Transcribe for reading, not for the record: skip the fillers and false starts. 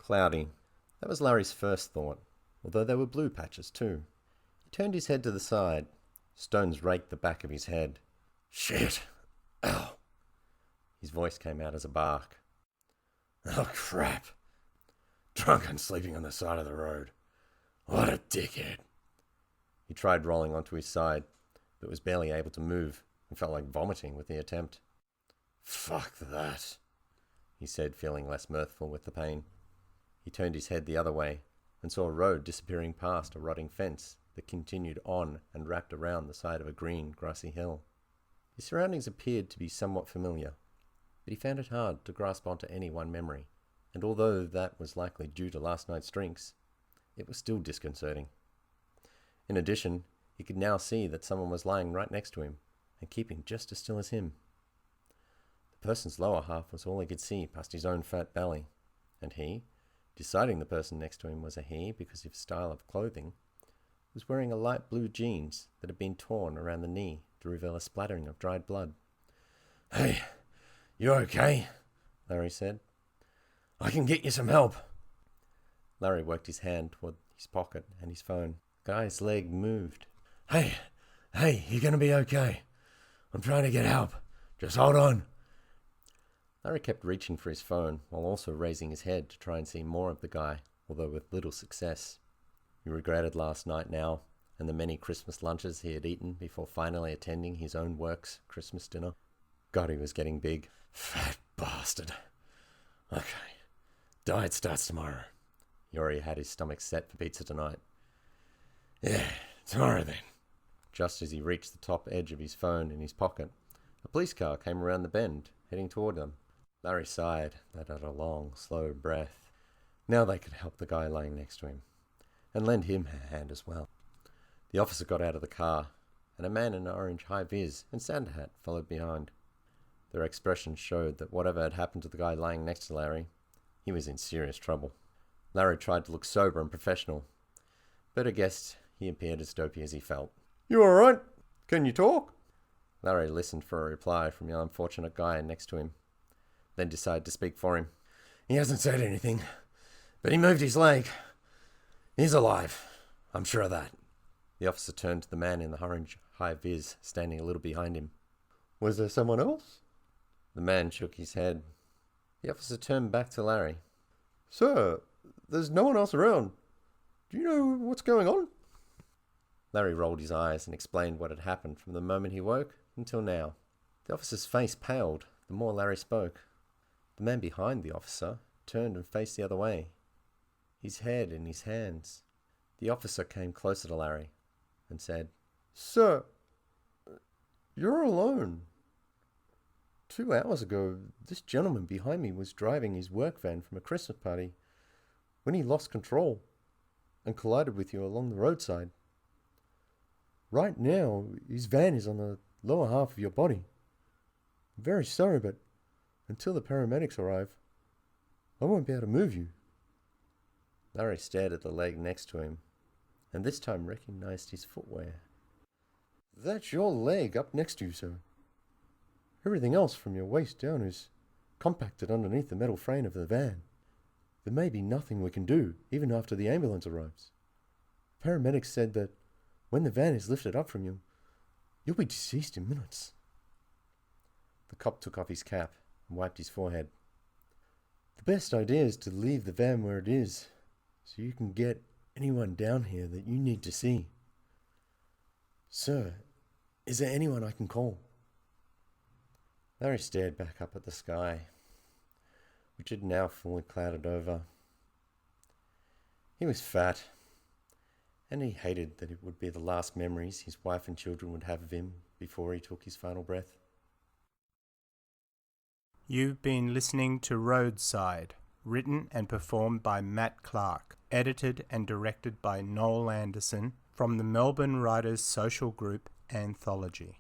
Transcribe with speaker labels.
Speaker 1: Cloudy. That was Larry's first thought, although there were blue patches too. He turned his head to the side. Stones raked the back of his head. Shit! Ow! His voice came out as a bark. Oh, crap! Drunk and sleeping on the side of the road. What a dickhead! He tried rolling onto his side, but was barely able to move and felt like vomiting with the attempt. Fuck that, he said, feeling less mirthful with the pain. He turned his head the other way and saw a road disappearing past a rotting fence that continued on and wrapped around the side of a green, grassy hill. His surroundings appeared to be somewhat familiar, but he found it hard to grasp onto any one memory, and although that was likely due to last night's drinks, it was still disconcerting. In addition, he could now see that someone was lying right next to him and keeping just as still as him. The person's lower half was all he could see past his own fat belly, and he, deciding the person next to him was a he because of his style of clothing, was wearing a light blue jeans that had been torn around the knee to reveal a splattering of dried blood. Hey, you okay? Larry said. I can get you some help. Larry worked his hand toward his pocket and his phone. The guy's leg moved. Hey, you're going to be okay. I'm trying to get help. Just hold on. Larry kept reaching for his phone while also raising his head to try and see more of the guy, although with little success. He regretted last night now, and the many Christmas lunches he had eaten before finally attending his own work's Christmas dinner. God, he was getting big. Fat bastard. Okay, diet starts tomorrow. He already had his stomach set for pizza tonight. Yeah, tomorrow then. Just as he reached the top edge of his phone in his pocket, a police car came around the bend, heading toward them. Larry sighed, let out a long, slow breath. Now they could help the guy lying next to him, and lend him a hand as well. The officer got out of the car, and a man in an orange high-vis and Santa hat followed behind. Their expressions showed that whatever had happened to the guy lying next to Larry, he was in serious trouble. Larry tried to look sober and professional, but I guessed he appeared as dopey as he felt. You all right? Can you talk? Larry listened for a reply from the unfortunate guy next to him, then decided to speak for him. He hasn't said anything, but he moved his leg. He's alive, I'm sure of that. The officer turned to the man in the orange high-vis standing a little behind him. Was there someone else? The man shook his head. The officer turned back to Larry. Sir, there's no one else around. Do you know what's going on? Larry rolled his eyes and explained what had happened from the moment he woke until now. The officer's face paled the more Larry spoke. The man behind the officer turned and faced the other way, his head in his hands. The officer came closer to Larry and said, Sir, you're alone. 2 hours ago, this gentleman behind me was driving his work van from a Christmas party when he lost control and collided with you along the roadside. Right now, his van is on the lower half of your body. I'm very sorry, but until the paramedics arrive, I won't be able to move you. Larry stared at the leg next to him, and this time recognized his footwear. That's your leg up next to you, sir. Everything else from your waist down is compacted underneath the metal frame of the van. There may be nothing we can do, even after the ambulance arrives. Paramedics said that when the van is lifted up from you, you'll be deceased in minutes. The cop took off his cap and wiped his forehead. The best idea is to leave the van where it is, so you can get anyone down here that you need to see. Sir, is there anyone I can call? Larry stared back up at the sky, which had now fully clouded over. He was fat, and he hated that it would be the last memories his wife and children would have of him before he took his final breath.
Speaker 2: You've been listening to Roadside, written and performed by Mat Clarke, edited and directed by Noel Anderson from the Melbourne Writers Social Group Anthology.